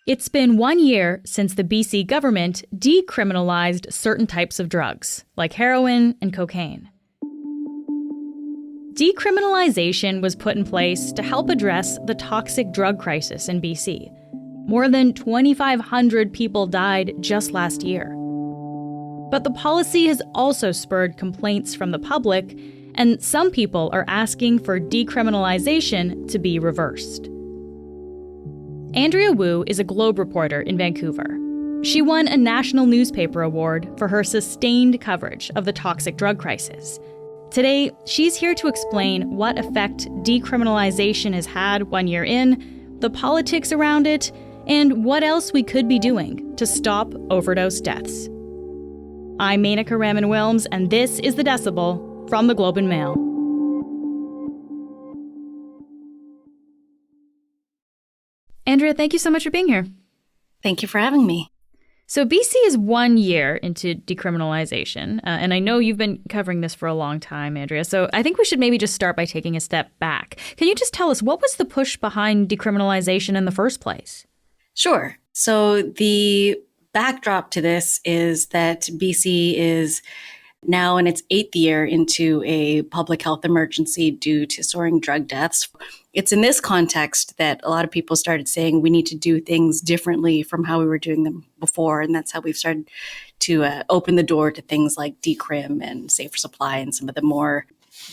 It's been 1 year since the BC government decriminalized certain types of drugs, like heroin and cocaine. Decriminalization was put in place to help address the toxic drug crisis in BC. More than 2,500 people died just last year. But the policy has also spurred complaints from the public, and some people are asking for decriminalization to be reversed. Andrea Woo is a Globe reporter in Vancouver. She won a national newspaper award for her sustained coverage of the toxic drug crisis. Today, she's here to explain what effect decriminalization has had 1 year in, the politics around it, and what else we could be doing to stop overdose deaths. I'm Menaka Raman-Wilms, and this is The Decibel from the Globe and Mail. Andrea, thank you so much for being here. Thank you for having me. So BC is 1 year into decriminalization, and I know you've been covering this for a long time, Andrea, so I think we should maybe just start by taking a step back. Can you just tell us, what was the push behind decriminalization in the first place? Sure. So the backdrop to this is that BC is now in its 8th year into a public health emergency due to soaring drug deaths. It's in this context that a lot of people started saying we need to do things differently from how we were doing them before. And that's how we've started to open the door to things like decrim and safer supply and some of the more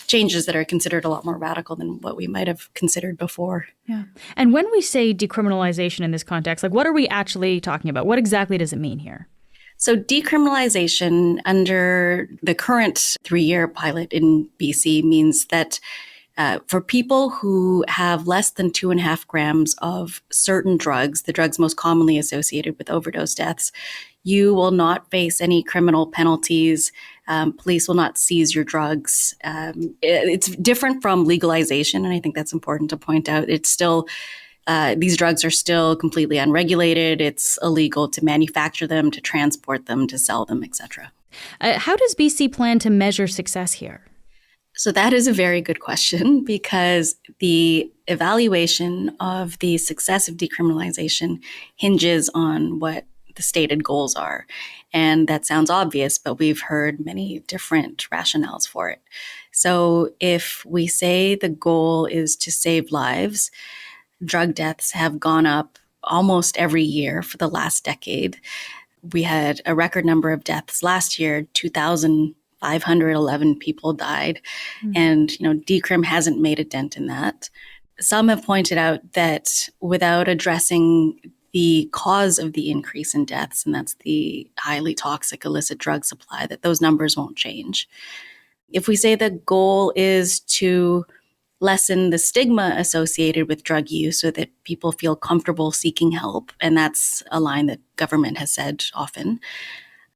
changes that are considered a lot more radical than what we might have considered before. Yeah. And when we say decriminalization in this context, like what are we actually talking about? What exactly does it mean here? So decriminalization under the current 3-year pilot in BC means that for people who have less than 2.5 grams of certain drugs, the drugs most commonly associated with overdose deaths, you will not face any criminal penalties. Police will not seize your drugs. It's different from legalization, and I think that's important to point out. It's still these drugs are still completely unregulated. It's illegal to manufacture them, to transport them, to sell them, etc. How does BC plan to measure success here? So that is a very good question, because the evaluation of the success of decriminalization hinges on what the stated goals are. And that sounds obvious, but we've heard many different rationales for it. So if we say the goal is to save lives, drug deaths have gone up almost every year for the last decade. We had a record number of deaths last year, 2,511 people died. And, decrim hasn't made a dent in that. Some have pointed out that without addressing the cause of the increase in deaths, and that's the highly toxic illicit drug supply, that those numbers won't change. If we say the goal is to lessen the stigma associated with drug use so that people feel comfortable seeking help, and that's a line that government has said often.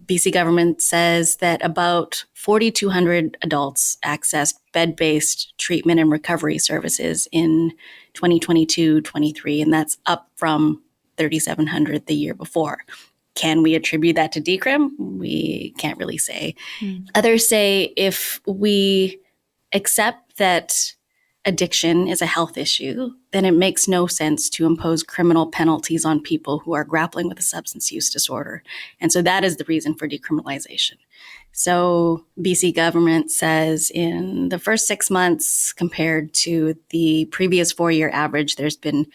BC government says that about 4,200 adults accessed bed-based treatment and recovery services in 2022-23, and that's up from 3,700 the year before. Can we attribute that to decrim? We can't really say. Others say if we accept that addiction is a health issue, then it makes no sense to impose criminal penalties on people who are grappling with a substance use disorder. And so that is the reason for decriminalization. So BC government says in the first 6 months compared to the previous 4-year average, there's been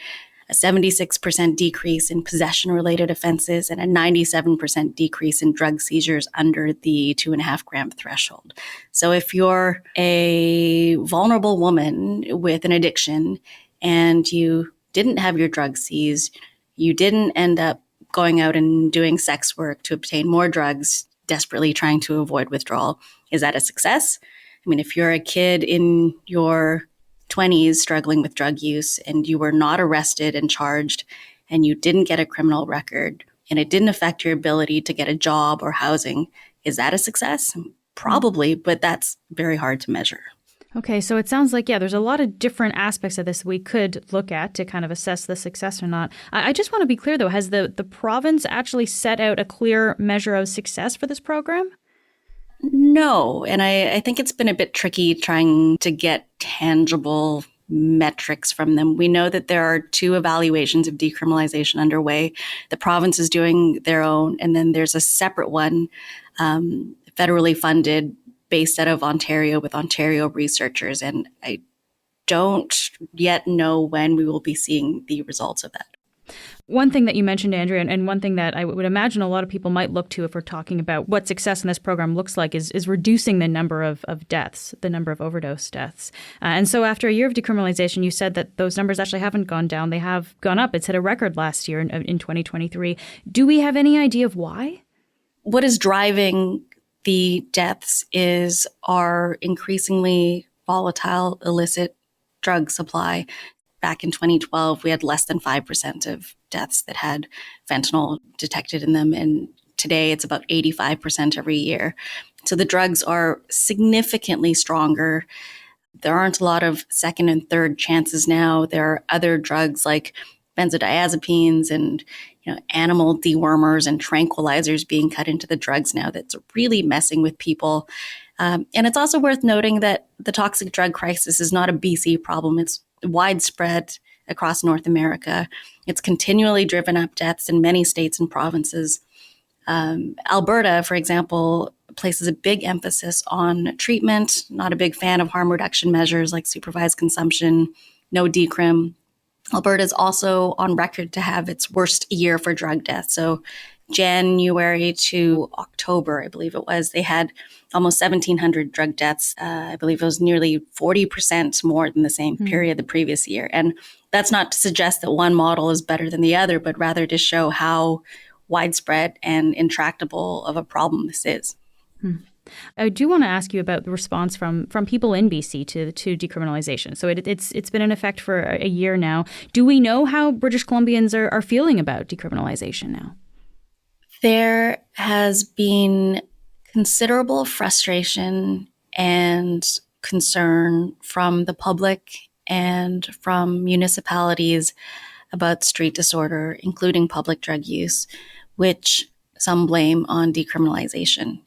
a 76% decrease in possession-related offenses and a 97% decrease in drug seizures under the 2.5 gram threshold. So if you're a vulnerable woman with an addiction and you didn't have your drugs seized, you didn't end up going out and doing sex work to obtain more drugs, desperately trying to avoid withdrawal, is that a success? I mean, if you're a kid in your 20s struggling with drug use and you were not arrested and charged and you didn't get a criminal record and it didn't affect your ability to get a job or housing, is that a success? Probably, but that's very hard to measure. Okay, so it sounds like, there's a lot of different aspects of this we could look at to kind of assess the success or not. I just want to be clear, though, has the province actually set out a clear measure of success for this program? No, and I think it's been a bit tricky trying to get tangible metrics from them. We know that there are 2 evaluations of decriminalization underway. The province is doing their own, and then there's a separate one, federally funded, based out of Ontario with Ontario researchers. And I don't yet know when we will be seeing the results of that. One thing that you mentioned, Andrea, and one thing that I would imagine a lot of people might look to if we're talking about what success in this program looks like is reducing the number of deaths, the number of overdose deaths. And so after a year of decriminalization, you said that those numbers actually haven't gone down. They have gone up. It's hit a record last year in 2023. Do we have any idea of why? What is driving the deaths is our increasingly volatile, illicit drug supply. Back in 2012, we had less than 5% of deaths that had fentanyl detected in them. And today it's about 85% every year. So the drugs are significantly stronger. There aren't a lot of second and third chances now. There are other drugs like benzodiazepines and animal dewormers and tranquilizers being cut into the drugs now that's really messing with people. And it's also worth noting that the toxic drug crisis is not a BC problem. It's widespread across North America. It's continually driven up deaths in many states and provinces. Alberta, for example, places a big emphasis on treatment, not a big fan of harm reduction measures like supervised consumption, no decrim. Alberta is also on record to have its worst year for drug deaths. So January to October, I believe it was, they had almost 1,700 drug deaths. I believe it was nearly 40% more than the same period the previous year. And that's not to suggest that one model is better than the other, but rather to show how widespread and intractable of a problem this is. I do want to ask you about the response from people in BC to decriminalization. So it's been in effect for a year now. Do we know how British Columbians are feeling about decriminalization now? There has been considerable frustration and concern from the public and from municipalities about street disorder, including public drug use, which some blame on decriminalization.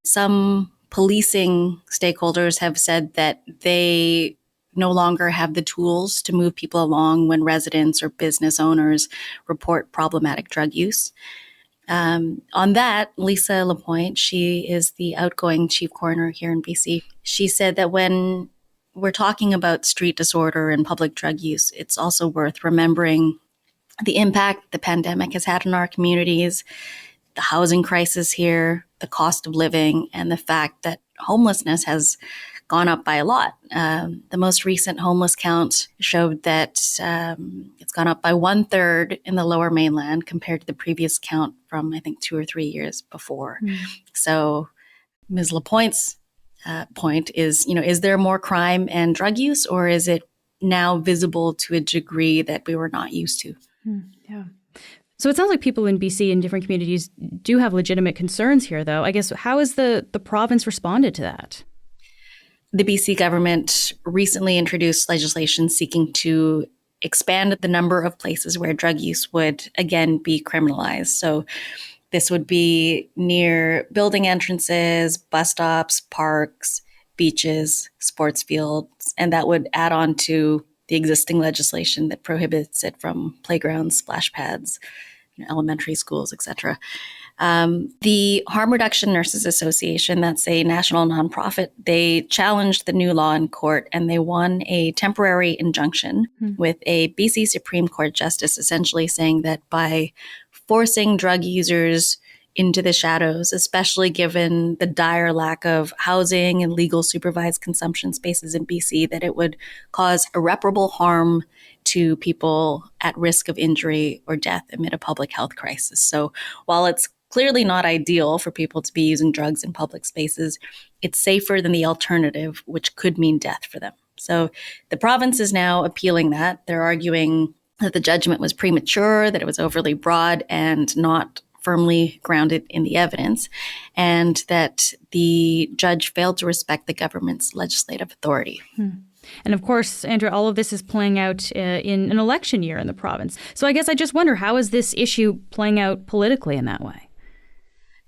Some policing stakeholders have said that they no longer have the tools to move people along when residents or business owners report problematic drug use. On that, Lisa Lapointe, she is the outgoing chief coroner here in BC. She said that when we're talking about street disorder and public drug use, it's also worth remembering the impact the pandemic has had on our communities, the housing crisis here, the cost of living, and the fact that homelessness has gone up by a lot. The most recent homeless count showed that it's gone up by 1/3 in the Lower Mainland compared to the previous count from, I think, 2 or 3 years before. So Ms. Lapointe's point is, is there more crime and drug use, or is it now visible to a degree that we were not used to? Yeah. So it sounds like people in BC and different communities do have legitimate concerns here, though. I guess, how has the province responded to that? The BC government recently introduced legislation seeking to expand the number of places where drug use would again be criminalized. So this would be near building entrances, bus stops, parks, beaches, sports fields, and that would add on to the existing legislation that prohibits it from playgrounds, splash pads, elementary schools, etc. The Harm Reduction Nurses Association, that's a national nonprofit, they challenged the new law in court and they won a temporary injunction with a BC Supreme Court justice essentially saying that by forcing drug users into the shadows, especially given the dire lack of housing and legal supervised consumption spaces in BC, that it would cause irreparable harm to people at risk of injury or death amid a public health crisis. So while it's clearly not ideal for people to be using drugs in public spaces, it's safer than the alternative, which could mean death for them. So the province is now appealing that. They're arguing that the judgment was premature, that it was overly broad and not firmly grounded in the evidence, and that the judge failed to respect the government's legislative authority. And of course, Andrea, all of this is playing out in an election year in the province. So I guess I just wonder, how is this issue playing out politically in that way?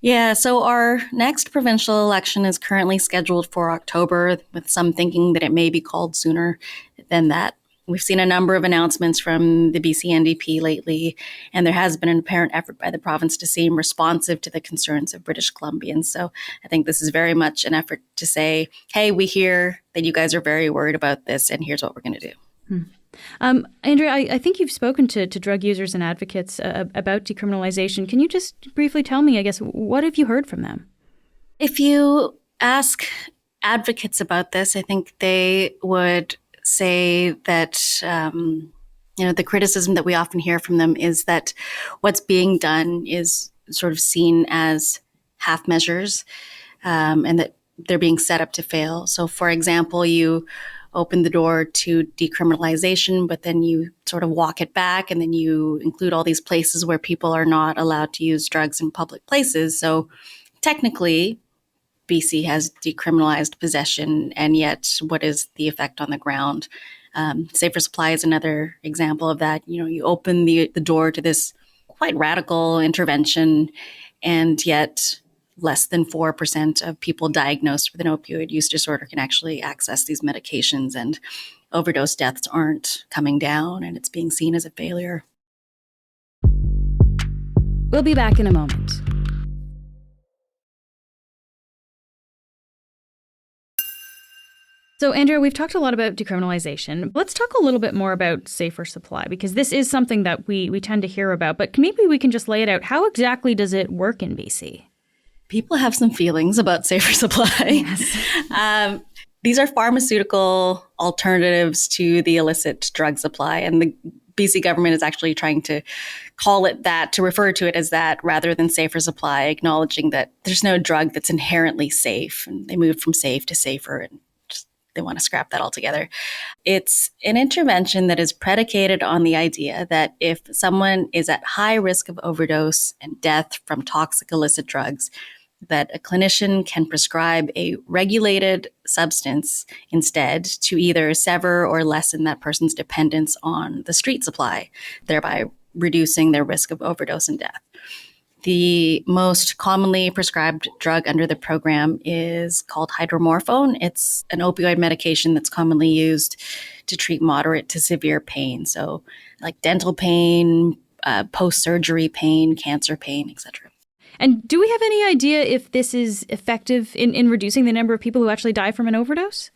Yeah, so our next provincial election is currently scheduled for October, with some thinking that it may be called sooner than that. We've seen a number of announcements from the BC NDP lately, and there has been an apparent effort by the province to seem responsive to the concerns of British Columbians. So I think this is very much an effort to say, hey, we hear that you guys are very worried about this, and here's what we're going to do. Andrea, I think you've spoken to drug users and advocates about decriminalization. Can you just briefly tell me, I guess, what have you heard from them? If you ask advocates about this, I think they would say that, the criticism that we often hear from them is that what's being done is sort of seen as half measures, and that they're being set up to fail. So, for example, you open the door to decriminalization, but then you sort of walk it back, and then you include all these places where people are not allowed to use drugs in public places. So technically, BC has decriminalized possession, and yet what is the effect on the ground? Safer Supply is another example of that. You open the door to this quite radical intervention, and yet less than 4% of people diagnosed with an opioid use disorder can actually access these medications, and overdose deaths aren't coming down, and it's being seen as a failure. We'll be back in a moment. So, Andrea, we've talked a lot about decriminalization. Let's talk a little bit more about Safer Supply, because this is something that we tend to hear about. But maybe we can just lay it out. How exactly does it work in BC? People have some feelings about Safer Supply. Yes. These are pharmaceutical alternatives to the illicit drug supply. And the BC government is actually trying to call it that, to refer to it as that, rather than Safer Supply, acknowledging that there's no drug that's inherently safe. And they moved from safe to safer, and they want to scrap that altogether. It's an intervention that is predicated on the idea that if someone is at high risk of overdose and death from toxic illicit drugs, that a clinician can prescribe a regulated substance instead to either sever or lessen that person's dependence on the street supply, thereby reducing their risk of overdose and death. The most commonly prescribed drug under the program is called hydromorphone. It's an opioid medication that's commonly used to treat moderate to severe pain. So like dental pain, post-surgery pain, cancer pain, etc. And do we have any idea if this is effective in reducing the number of people who actually die from an overdose?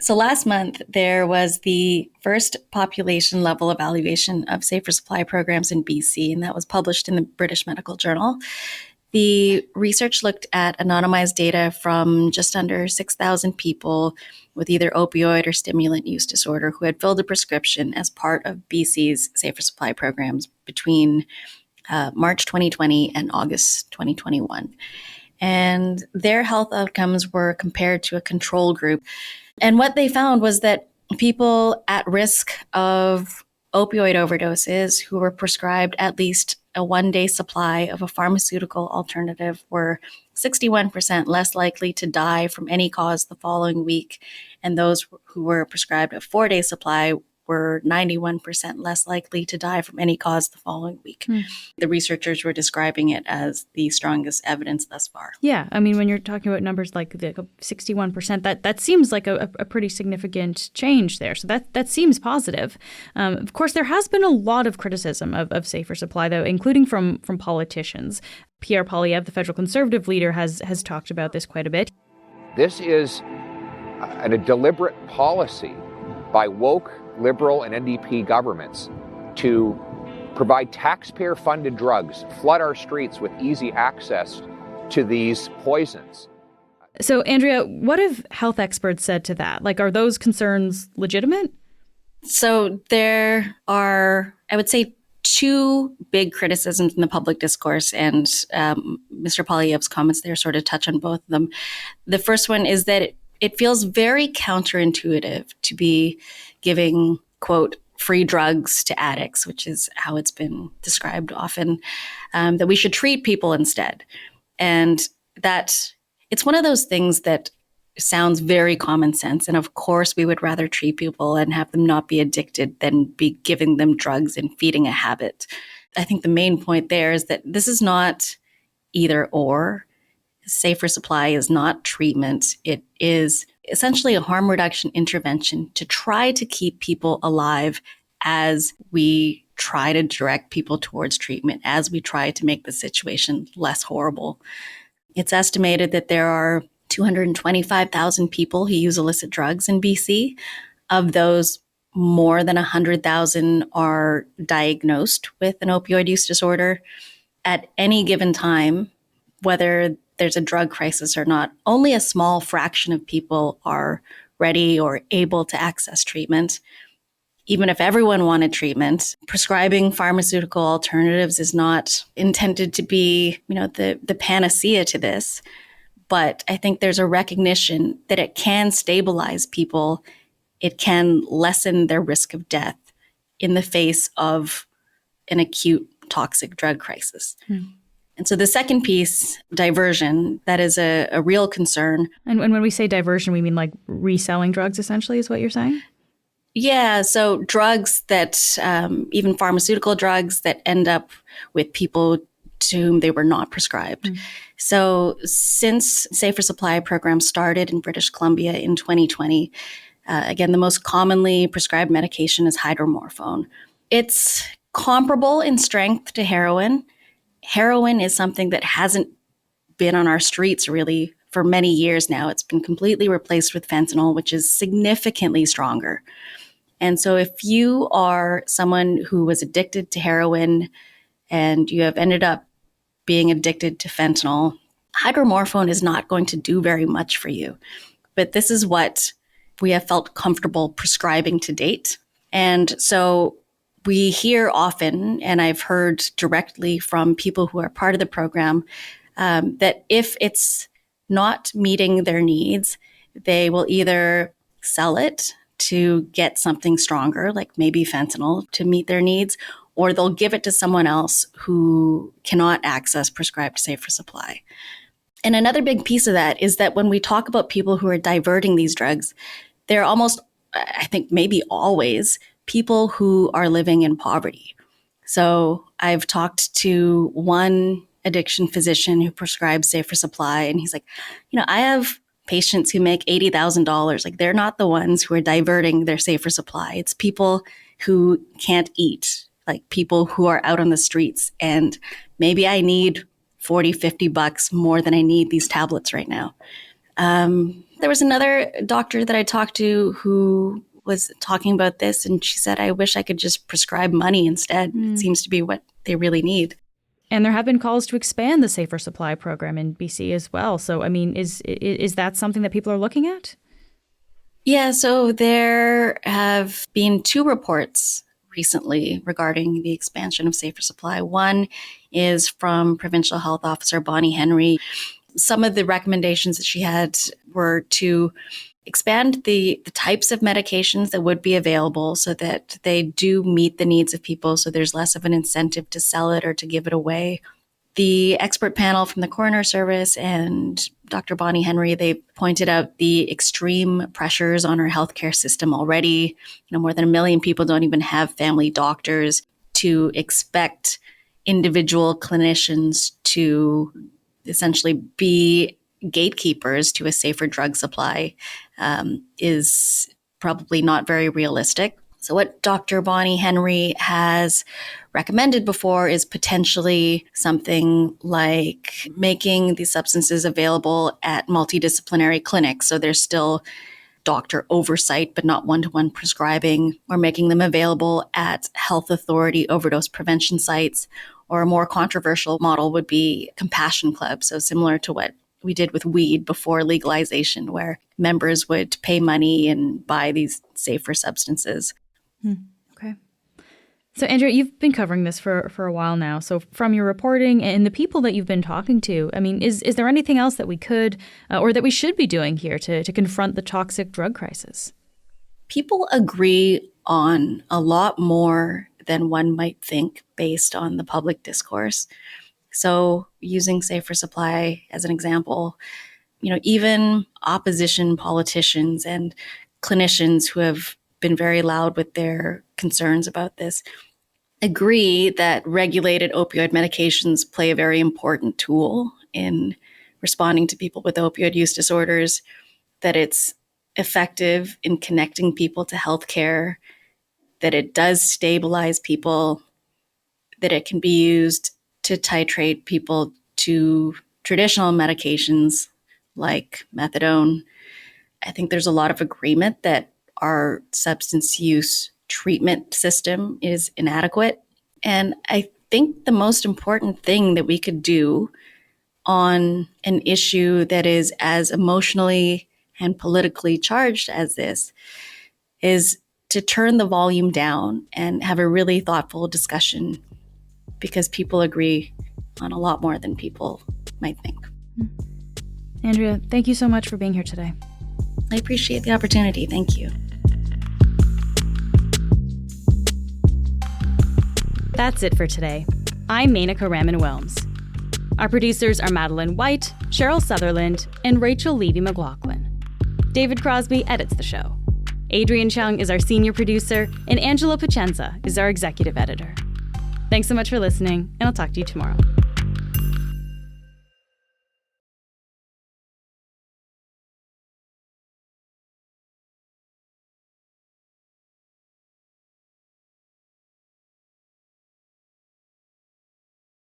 So last month, there was the first population level evaluation of Safer Supply programs in BC, and that was published in the British Medical Journal. The research looked at anonymized data from just under 6,000 people with either opioid or stimulant use disorder who had filled a prescription as part of BC's Safer Supply programs between March 2020 and August 2021. And their health outcomes were compared to a control group. And what they found was that people at risk of opioid overdoses who were prescribed at least a one-day supply of a pharmaceutical alternative were 61% less likely to die from any cause the following week. And those who were prescribed a 4-day supply were 91% less likely to die from any cause the following week. The researchers were describing it as the strongest evidence thus far. Yeah, I mean, when you're talking about numbers like the 61%, that seems like a pretty significant change there. So that seems positive. Of course, there has been a lot of criticism of Safer Supply, though, including from politicians. Pierre Poilievre, the federal Conservative leader, has talked about this quite a bit. This is a deliberate policy by woke Liberal and NDP governments to provide taxpayer-funded drugs, flood our streets with easy access to these poisons. So, Andrea, what have health experts said to that? Like, are those concerns legitimate? So there are, I would say, two big criticisms in the public discourse, and Mr. Poilievre's comments there sort of touch on both of them. The first one is that it feels very counterintuitive to be giving, quote, free drugs to addicts, which is how it's been described often, that we should treat people instead. And that it's one of those things that sounds very common sense. And of course, we would rather treat people and have them not be addicted than be giving them drugs and feeding a habit. I think the main point there is that this is not either or. Safer supply is not treatment. It is essentially a harm reduction intervention to try to keep people alive as we try to direct people towards treatment, as we try to make the situation less horrible. It's estimated that there are 225,000 people who use illicit drugs in BC. Of those, more than 100,000 are diagnosed with an opioid use disorder. At any given time, whether there's a drug crisis or not, only a small fraction of people are ready or able to access treatment. Even if everyone wanted treatment, prescribing pharmaceutical alternatives is not intended to be, the panacea to this. But I think there's a recognition that it can stabilize people. It can lessen their risk of death in the face of an acute toxic drug crisis. And so the second piece, diversion, that is a real concern. And when we say diversion, we mean like reselling drugs, essentially, is what you're saying? Yeah, so drugs that, even pharmaceutical drugs that end up with people to whom they were not prescribed. So since Safer Supply program started in British Columbia in 2020, again, the most commonly prescribed medication is hydromorphone. It's comparable in strength to heroin. Heroin is something that hasn't been on our streets really for many years now. It's been completely replaced with fentanyl, which is significantly stronger. And so if you are someone who was addicted to heroin and you have ended up being addicted to fentanyl, hydromorphone is not going to do very much for you. But this is what we have felt comfortable prescribing to date. And so we hear often, and I've heard directly from people who are part of the program, that if it's not meeting their needs, they will either sell it to get something stronger, like maybe fentanyl, to meet their needs, or they'll give it to someone else who cannot access prescribed safer supply. And another big piece of that is that when we talk about people who are diverting these drugs, they're almost, I think maybe always, people who are living in poverty. So I've talked to one addiction physician who prescribes safer supply, and he's like, I have patients who make $80,000. Like, they're not the ones who are diverting their safer supply. It's people who can't eat, like people who are out on the streets. And maybe I need $40-50 more than I need these tablets right now. There was another doctor that I talked to who was talking about this, and she said, I wish I could just prescribe money instead. It seems to be what they really need. And there have been calls to expand the Safer Supply program in BC as well. So, I mean, is that something that people are looking at? Yeah, so there have been 2 reports recently regarding the expansion of Safer Supply. One is from Provincial Health Officer Bonnie Henry. Some of the recommendations that she had were to expand the types of medications that would be available so that they do meet the needs of people, so there's less of an incentive to sell it or to give it away. The expert panel from the Coroner Service and Dr. Bonnie Henry, they pointed out the extreme pressures on our healthcare system already. More than 1 million people don't even have family doctors. To expect individual clinicians to essentially be gatekeepers to a safer drug supply is probably not very realistic. So what Dr. Bonnie Henry has recommended before is potentially something like making these substances available at multidisciplinary clinics. So there's still doctor oversight, but not one-to-one prescribing, or making them available at health authority overdose prevention sites. Or a more controversial model would be compassion clubs. So similar to what we did with weed before legalization, where members would pay money and buy these safer substances. Okay. So, Andrea, you've been covering this for a while now. So from your reporting and the people that you've been talking to, I mean, is there anything else that we could or that we should be doing here to confront the toxic drug crisis? People agree on a lot more than one might think based on the public discourse. So using Safer Supply as an example, even opposition politicians and clinicians who have been very loud with their concerns about this, agree that regulated opioid medications play a very important tool in responding to people with opioid use disorders, that it's effective in connecting people to healthcare, that it does stabilize people, that it can be used to titrate people to traditional medications like methadone. I think there's a lot of agreement that our substance use treatment system is inadequate. And I think the most important thing that we could do on an issue that is as emotionally and politically charged as this is to turn the volume down and have a really thoughtful discussion, because people agree on a lot more than people might think. Andrea, thank you so much for being here today. I appreciate the opportunity. Thank you. That's it for today. I'm Menaka Raman-Wilms. Our producers are Madeline White, Cheryl Sutherland, and Rachel Levy-McLaughlin. David Crosby edits the show. Adrian Chung is our senior producer, and Angela Pacenza is our executive editor. Thanks so much for listening, and I'll talk to you tomorrow.